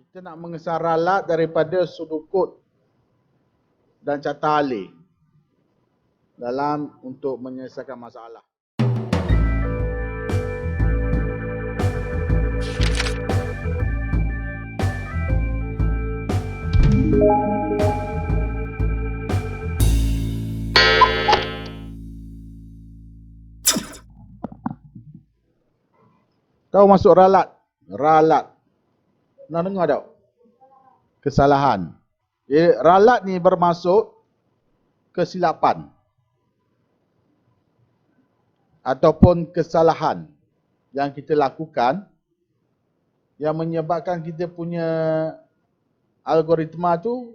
Kita nak mengesah ralat daripada sudukut dan carta alih dalam untuk menyelesaikan masalah. Tahu masuk ralat? Ralat. Pernah dengar tak? Kesalahan. Jadi, ralat ni bermaksud kesilapan ataupun kesalahan yang kita lakukan yang menyebabkan kita punya algoritma tu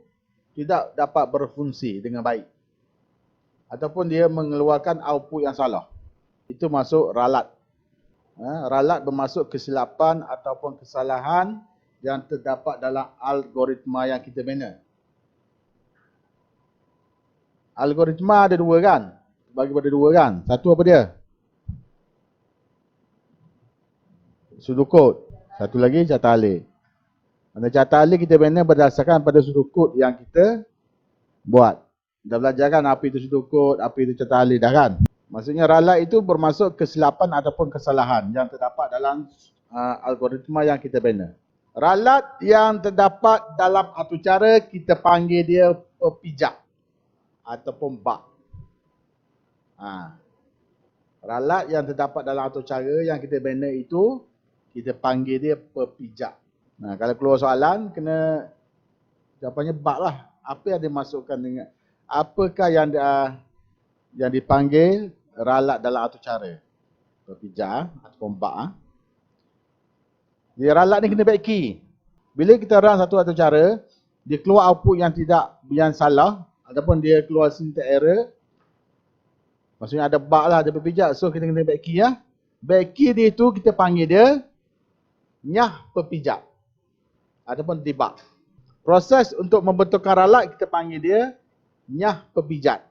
tidak dapat berfungsi dengan baik ataupun dia mengeluarkan output yang salah. Itu masuk ralat. Ralat bermaksud kesilapan ataupun kesalahan yang terdapat dalam algoritma yang kita bina. Algoritma ada dua kan? Bagi pada dua kan? Satu apa dia? Sudukut. Satu lagi carta alih. Mana carta alih kita bina berdasarkan pada sudukut yang kita buat. Dah belajar kan apa itu sudukut, apa itu carta alih dah kan? Maksudnya ralat itu bermaksud kesilapan ataupun kesalahan yang terdapat dalam algoritma yang kita bina. Ralat yang terdapat dalam satu cara kita panggil dia pepijak ataupun bug. Ralat yang terdapat dalam satu cara yang kita bina itu kita panggil dia pepijak. Kalau keluar soalan kena jawapannya bug lah. Apa yang dimasukkan dengan apakah yang dipanggil ralat dalam satu cara? Pepijak ataupun bug. Jadi ralat ni kena baiki. Bila kita run satu atau cara, dia keluar output yang salah ataupun dia keluar syntax error. Maksudnya ada bug lah, ada pepijak. So kita kena baiki ya. Baiki dia tu kita panggil dia nyah pepijak ataupun debug. Proses untuk membetulkan ralat kita panggil dia nyah pepijat.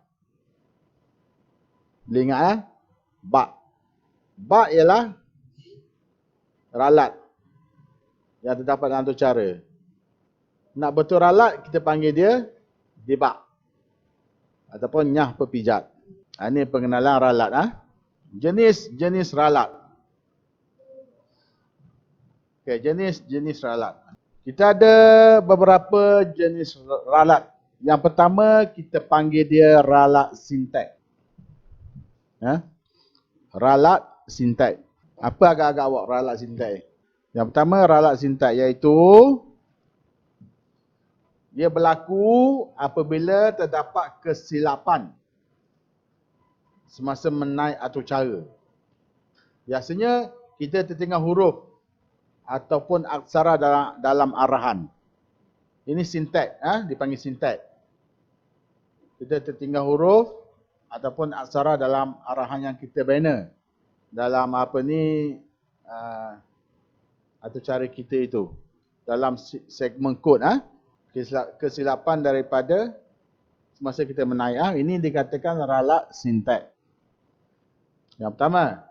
Boleh ingat ya? Bug. Bug ialah ralat yang terdapat dalam satu cara. Nak betul ralat, kita panggil dia debug ataupun nyah pepijat. Ini pengenalan ralat. Jenis-jenis ralat. Okay, jenis-jenis ralat. Kita ada beberapa jenis ralat. Yang pertama, kita panggil dia ralat sintak. Ralat sintak. Apa agak-agak awak ralat sintak? Yang pertama ralat sintak iaitu dia berlaku apabila terdapat kesilapan semasa menaik atau cara. Biasanya kita tertinggal huruf ataupun aksara dalam arahan. Ini sintak, dipanggil sintak. Kita tertinggal huruf ataupun aksara dalam arahan yang kita bina. Dalam atau cara kita itu dalam segmen kod kesilapan daripada semasa kita menaik ini dikatakan ralat sintak. Yang pertama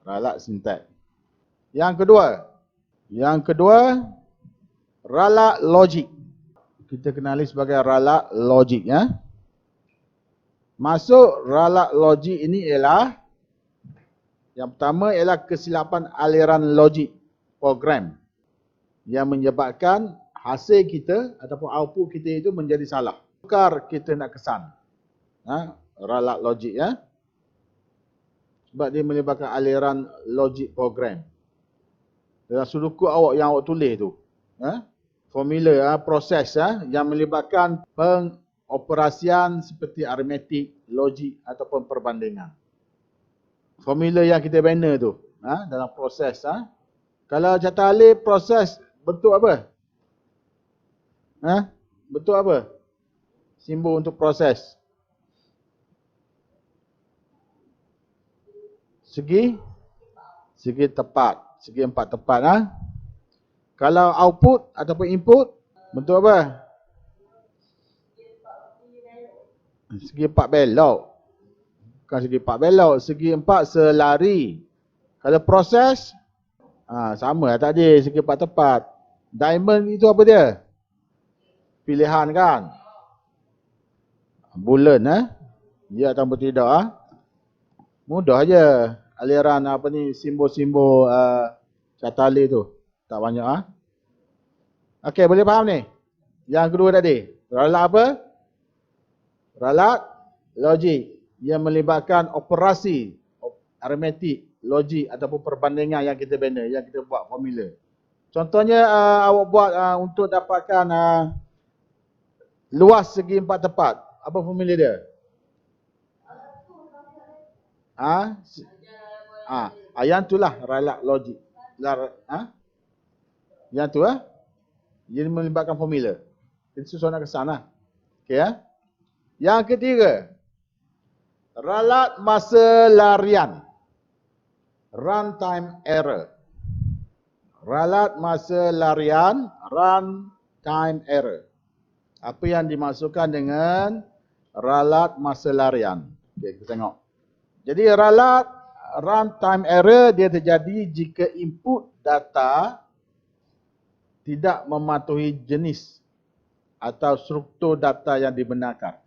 ralat sintak. Yang kedua ralat logik. Kita kenali sebagai ralat logik Masuk ralat logik ini ialah yang pertama ialah kesilapan aliran logik program yang menyebabkan hasil kita ataupun output kita itu menjadi salah. Tukar kita nak kesan. Ralat logik Sebab dia menyebabkan aliran logik program. Dalam sudukut yang awak tulis tu. Formula, proses yang melibatkan pengoperasian seperti aritmetik, logik ataupun perbandingan. Formula yang kita bina tu dalam proses. Kalau carta alih proses bentuk apa? Bentuk apa? Simbol untuk proses. Segi tepat. Segi empat tepat. Kalau output ataupun input bentuk apa? Segi empat belok. Bukan segi empat belok, segi empat selari. Kalau proses sama lah tadi, segi empat tepat. Diamond itu apa dia? Pilihan kan? Bulan Ya atau tidak Mudah je. Aliran apa ni, simbol-simbol Carta-Alli tu. Tak banyak Okey, boleh faham ni? Yang kedua tadi. Ralat apa? Ralat logik yang melibatkan operasi aritmetik, logik ataupun perbandingan yang kita bina, yang kita buat formula. Contohnya awak buat untuk dapatkan luas segi empat tepat. Apa formula dia? Yang itulah ralat logik. Yang tu Yang melibatkan formula. Itu susah nak kesan Okey Yang ketiga, ralat masa larian. Runtime error. Ralat masa larian, runtime error. Apa yang dimasukkan dengan ralat masa larian? Okey, kita tengok. Jadi ralat runtime error dia terjadi jika input data tidak mematuhi jenis atau struktur data yang dibenarkan.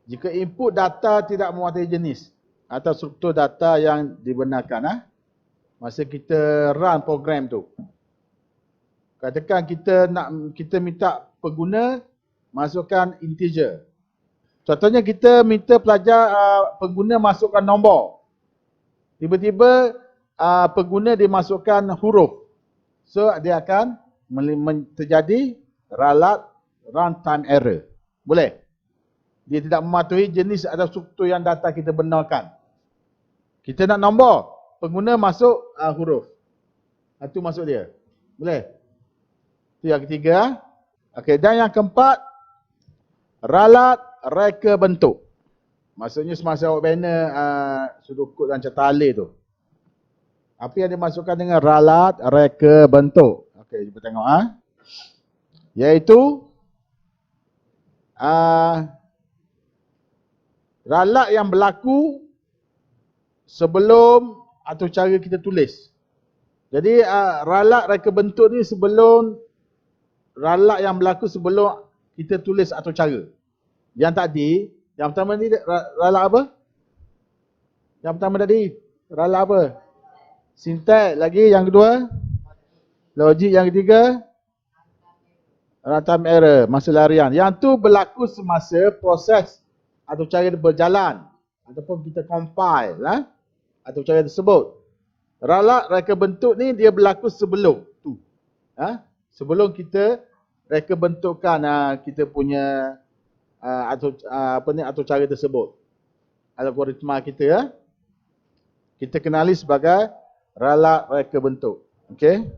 Jika input data tidak mematuhi jenis atau struktur data yang dibenarkan, masa kita run program tu. Katakan kita minta pengguna masukkan integer. Contohnya kita minta pelajar pengguna masukkan nombor. Tiba-tiba pengguna dimasukkan huruf. So dia akan terjadi ralat runtime error. Boleh? Dia tidak mematuhi jenis atau struktur yang data kita benarkan. Kita nak nombor, pengguna masuk huruf. Itu masuk dia. Boleh? Itu yang ketiga. Okey, dan yang keempat, ralat reka bentuk. Maksudnya semasa awak bina sudut kod dan Carta-Alli tu. Apa yang dimasukkan dengan ralat reka bentuk? Okey, kita tengok iaitu ralat yang berlaku sebelum atau cara kita tulis. Jadi ralat reka bentuk ni sebelum ralat yang berlaku sebelum kita tulis atau cara. Yang tadi, yang pertama ni ralat apa? Yang pertama tadi, ralat apa? Sintaks. Lagi yang kedua, logik. Yang ketiga, runtime error, masa larian. Yang tu berlaku semasa proses atau cara berjalan ataupun kita compile atau cara tersebut. Ralat reka bentuk ni dia berlaku sebelum tu. Sebelum kita reka bentukkan kita punya atau cara tersebut. Algoritma kita kita kenali sebagai ralat reka bentuk. Okey.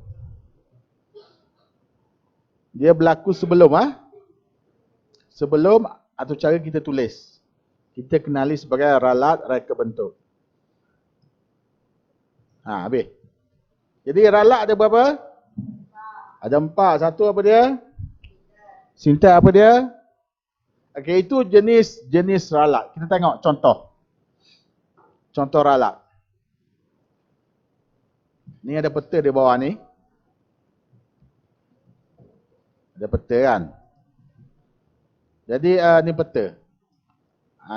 Dia berlaku sebelum sebelum atau cara kita tulis. Kita kenali sebagai ralat reka bentuk. Habis. Jadi ralat ada berapa? Ada 4. Satu apa dia? Sintaks apa dia? Okey, itu jenis ralat. Kita tengok contoh. Contoh ralat. Ni ada peta di bawah ni. Ada peta kan? Jadi ni peta.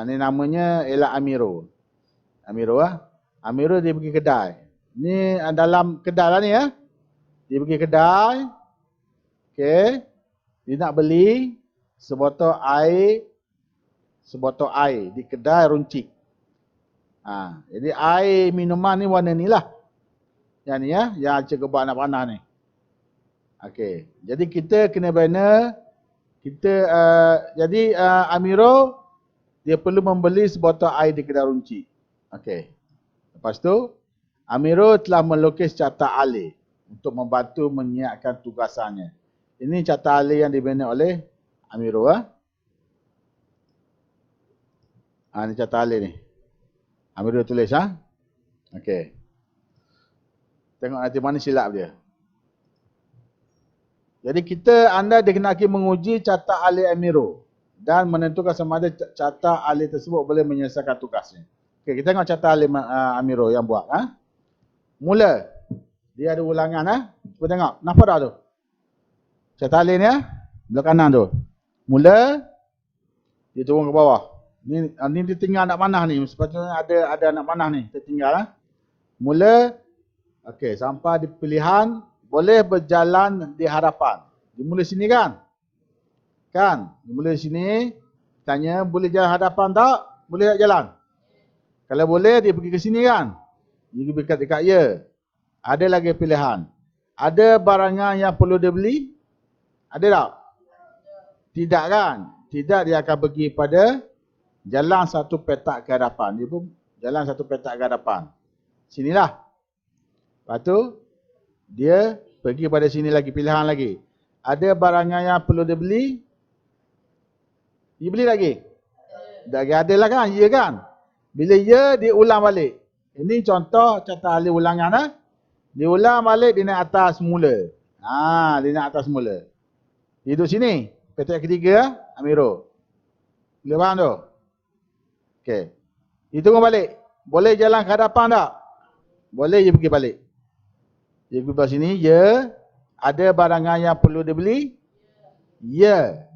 Ni namanya ialah Amiro. Amiro dia pergi kedai. Ni dalam kedai lah ni Dia pergi kedai. Okey. Dia nak beli sebotol air di kedai runcit. Jadi air minuman ni warna ni lah. Yang ni yang Encik buat anak panah ni. Okey. Jadi kita kena bina jadi Amiro dia perlu membeli sebotol air di kedai runcit. Okey. Lepas tu Amiro telah melukis Carta-Alli untuk membantu menyiapkan tugasannya. Ini Carta-Alli yang dibina oleh Amiro Ini Carta-Alli ni. Amiro tulis Okey. Tengok nanti mana silap dia. Jadi anda dikenaki menguji Carta-Alli Amiro dan menentukan sama ada Carta-Alli tersebut boleh menyelesaikan tugasnya. Okey, kita tengok Carta-Alli Amiro yang buat Mula. Dia ada ulangan Cuba tengok. Nampak tak tu? Tali ni belah kanan tu. Mula dia turun ke bawah. Ni dia tinggal anak panah ni. Sepatutnya ada anak panah ni. Tertinggal Mula okey, sampai di pilihan boleh berjalan di hadapan. Dia mula sini kan? Kan? Dia mula sini tanya boleh jalan hadapan tak? Boleh tak jalan? Kalau boleh dia pergi ke sini kan? Dia pergi dekat ya. Ada lagi pilihan. Ada barangan yang perlu dia beli? Ada tak? Tidak kan? Tidak, dia akan pergi pada jalan satu petak ke hadapan. Dia pun jalan satu petak ke hadapan. Sinilah. Lepas tu, dia pergi pada sini lagi, pilihan lagi. Ada barangan yang perlu dia beli? Dia beli lagi? Dah ada lah kan? Ya kan? Bila ya, dia ulang balik. Ini contoh catatan ahli ulangan. Dia ulang balik, dia naik atas mula. Dia naik atas mula. Dia duduk sini. Petak ketiga, Amirul. Boleh faham tu? Okey. Dia tunggu balik. Boleh jalan ke hadapan tak? Boleh, dia pergi balik. Dia pergi bawah sini, ya. Ada barangan yang perlu dia beli? Ya.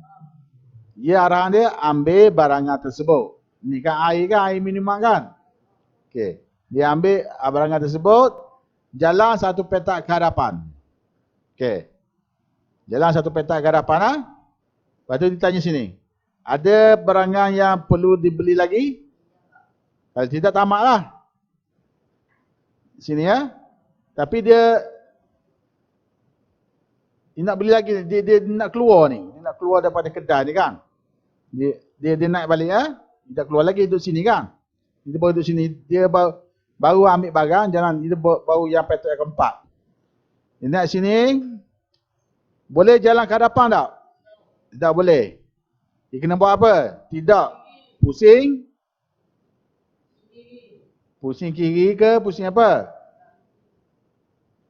Ya, arahan dia ambil barangan tersebut. Ni kan air minuman kan? Okey. Dia ambil barangan tersebut, jalan satu petak ke hadapan. Okey. Jalan satu petak ke hadapan Lepas tu ditanya sini. Ada barangan yang perlu dibeli lagi? Kalau tidak, tamatlah. Sini Tapi dia nak beli lagi, dia nak keluar ni. Dia nak keluar daripada kedai ni kan. Dia naik balik Dia tak keluar lagi, duduk sini kan. Dia baru duduk sini. Dia baru ambil barang, jalan. Dia baru yang petak yang keempat. Dia naik sini. Boleh jalan ke hadapan tak? Tak boleh. Dia kena buat apa? Tidak. Pusing. Pusing kiri ke pusing apa?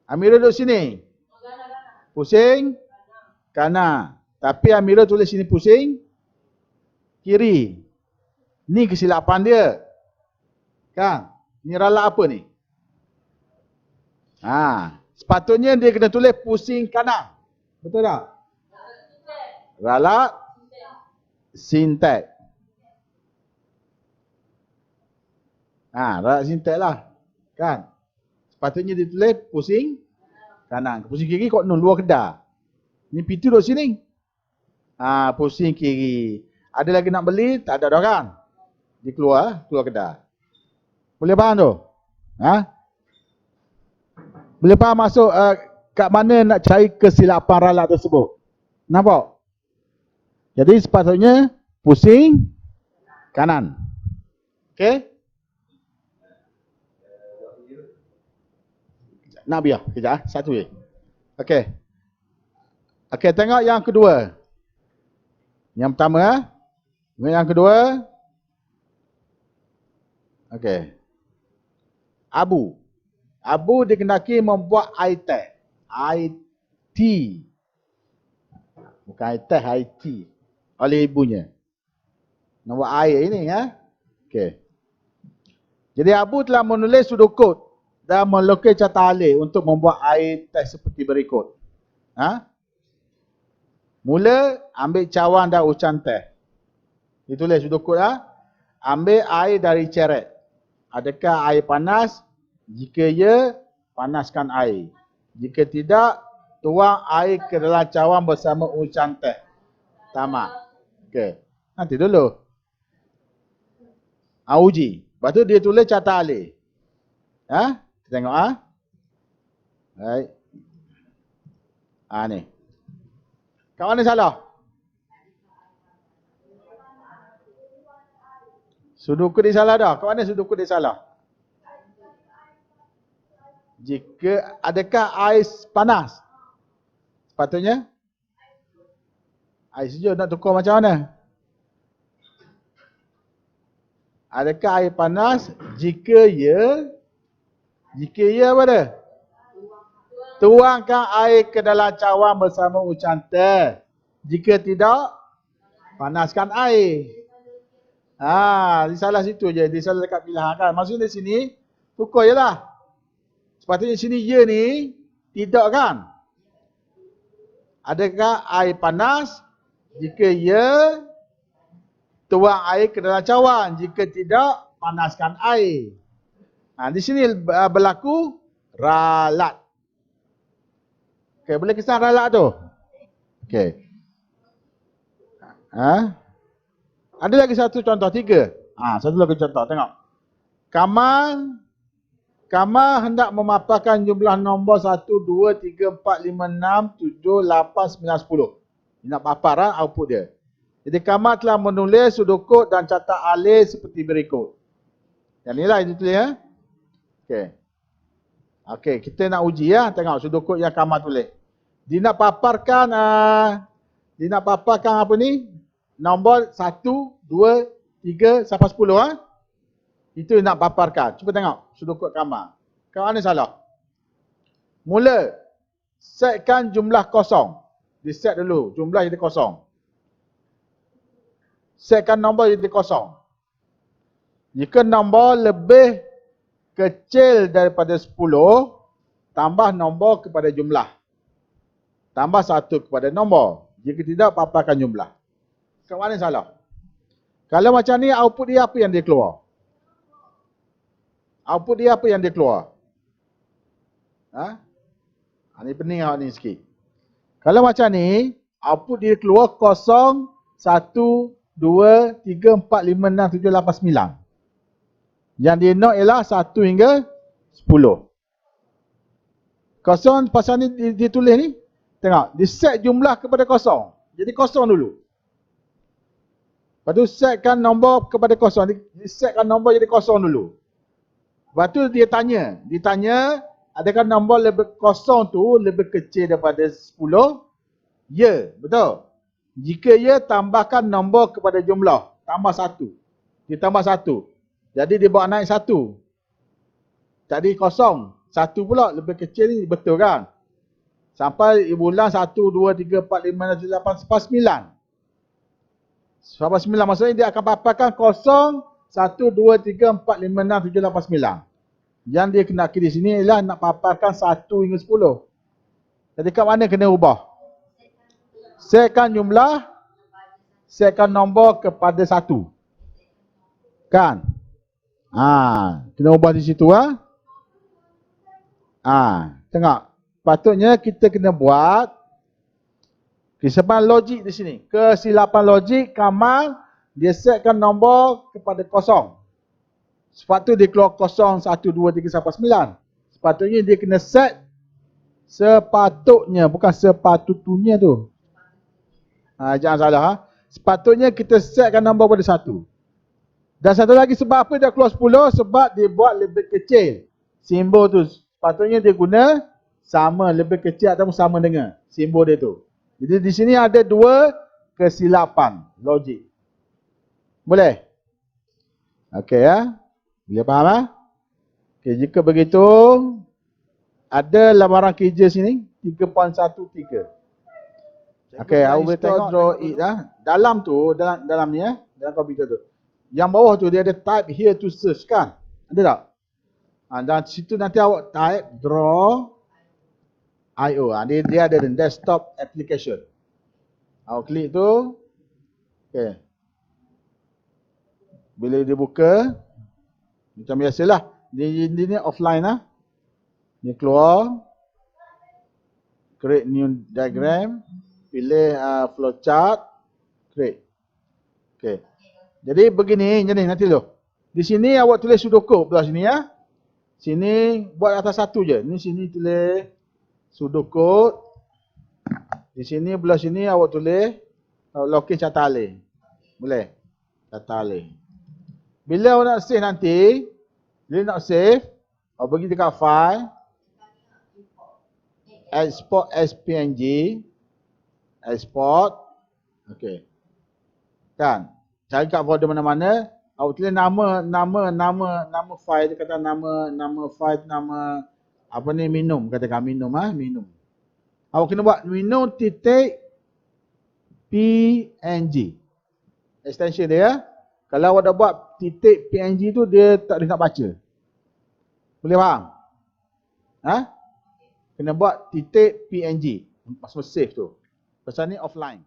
Amirul duduk sini. Pusing kanan. Tapi Amirul tulis sini pusing kiri. Ni kesilapan dia. Kan? Ni ralat apa ni? Sepatutnya dia kena tulis pusing kanan. Betul tak? Ralat sintek. Ralat sintek lah. Kan? Sepatutnya dia tulis pusing kanan. Pusing kiri kau luar kedai. Ni PT duduk sini. Pusing kiri. Ada lagi nak beli? Tak ada dah kan? Dia keluar kedai. Boleh faham tu? Boleh faham masuk kat mana nak cari kesilapan ralat tersebut? Nampak? Jadi sepatutnya pusing kanan. Okey? Nak biar kejap satu je. Okey. Okey, tengok yang kedua. Yang pertama yang kedua. Okey. Abu dikendaki membuat iTech. IT. Bukan iTech, IT. Oleh ibunya. Nak buat air ini Okey. Jadi Abu telah menulis sudut dan melukis catatan alih untuk membuat air teh seperti berikut. Mula ambil cawan dan ucan teh. Ditulis sudut kod Ambil air dari ceret. Adakah air panas? Jika ya, panaskan air. Jika tidak, tuang air ke dalam cawan bersama ucan teh. Tamat. Okey. Nanti dulu. Uji. Lepas tu dia tulis catatan alih. Kita tengok Baik. Ni. Kat mana salah? Sudut kod dia salah dah. Kat mana sudut kod dia salah? Jika adakah air panas? Sepatutnya air sejuk nak tukar macam mana? Adakah air panas? Jika ya apa dia? Tuangkan air ke dalam cawan bersama ucan teh. Jika tidak, panaskan air. Dia salah situ je. Dia salah dekat pilihan kan. Maksudnya di sini, tukar je lah. Sepatutnya sini ya ni tidak kan? Adakah air panas? Jika ya, tuang air ke dalam cawan. Jika tidak, panaskan air. Di sini berlaku ralat. Okey, boleh kisah ralat tu? Okey. Ada lagi satu contoh, 3. Satu lagi contoh, tengok. Kamal hendak memaparkan jumlah nombor 1, 2, 3, 4, 5, 6, 7, 8, 9, 10. Dia nak papar output dia. Jadi Kamal telah menulis sudokod dan catat alih seperti berikut. Yang inilah yang ditulis ya. Okey. Okey, kita nak uji ya. Tengok sudokod yang Kamal tulis. Dia nak paparkan apa ni? Nombor 1, 2, 3 sampai 10 Itu yang nak paparkan. Cuba tengok sudokod Kamal. Kat mana salah? Mula setkan jumlah kosong. Di set dulu jumlah jadi kosong. Setkan nombor jadi kosong. Jika nombor lebih kecil daripada 10, tambah nombor kepada jumlah. Tambah 1 kepada nombor. Jika tidak, paparkan jumlah. Kat mana salah? Kalau macam ni, output dia apa yang dia keluar? Output dia apa yang dia keluar? Ni pening ni sikit. Kalau macam ni, output dia keluar 0, 1, 2, 3, 4, 5, 6, 7, 8, 9. Yang dia nak ialah 1 hingga 10. Kosong pasal ni dia tulis ni. Tengok, dia set jumlah kepada kosong. Jadi kosong dulu. Lepas tu setkan nombor kepada kosong. Dia setkan nombor jadi kosong dulu. Lepas tu dia tanya, adakah nombor lebih kosong tu lebih kecil daripada 10? Ya, betul. Jika ya, tambahkan nombor kepada jumlah. Tambah 1. Dia tambah 1. Jadi dia bawa naik 1. Tadi kosong. 1 pula lebih kecil ni, betul kan? Sampai bulan 1, 2, 3, 4, 5, 6, 7, 8, sampai 9. Sampai 9 maksudnya dia akan paparkan 0, 1, 2, 3, 4, 5, 6, 7, 8, 9. Yang dia kena di sini ialah nak paparkan 1 hingga 10. Jadi kat mana kena ubah? Setkan jumlah, setkan nombor kepada 1. Kan? Kena ubah di situ tengok. Patutnya kita kena buat kesilapan logik di sini. Kesilapan logik Kamal dia setkan nombor kepada 0. Sepatutnya dia keluar 0, 1, 2, 3 sampai 9. Sepatutnya dia kena set sepatutnya, bukan sepatutunya tu. Jangan salah Sepatutnya kita setkan nombor pada 1. Dan satu lagi sebab apa dia keluar 10? Sebab dia buat lebih kecil. Simbol tu sepatutnya dia guna sama, lebih kecil ataupun sama dengan simbol dia tu. Jadi di sini ada 2 kesilapan logik. Boleh? Okey Boleh faham Okey, jika begitu ada lamaran kerja sini 3.13. Okey, I will draw it dalam tu, dalam ni dalam komputer tu. Yang bawah tu dia ada type here to search kan? Ada tak? Dan situ nanti awak type draw IO. Dia ada desktop application. Awak klik tu. Okey. Bila dia buka, macam biasalah. Dia ni offline Dia keluar. Create new diagram. Pilih flowchart. Create. Okey. Jadi begini, nanti dulu. Di sini awak tulis sudokod belah sini Sini buat atas 1 je. Ni sini tulis sudokod. Di sini belah sini awak tulis login catat alih. Boleh? Catat alih. Bila awak nak save nanti, awak pergi dekat file, export as PNG, export. Okey. Kan? Cari kat folder mana-mana, awak tulis nama file dia, kata nama file, nama apa ni, minum, katakan minum minum. Awak kena buat minum titik PNG. Extension dia Kalau awak dah buat titik PNG tu, dia tak boleh nak baca. Boleh faham? Ha? Kena buat titik PNG. Maksud save tu. Pasal ni offline.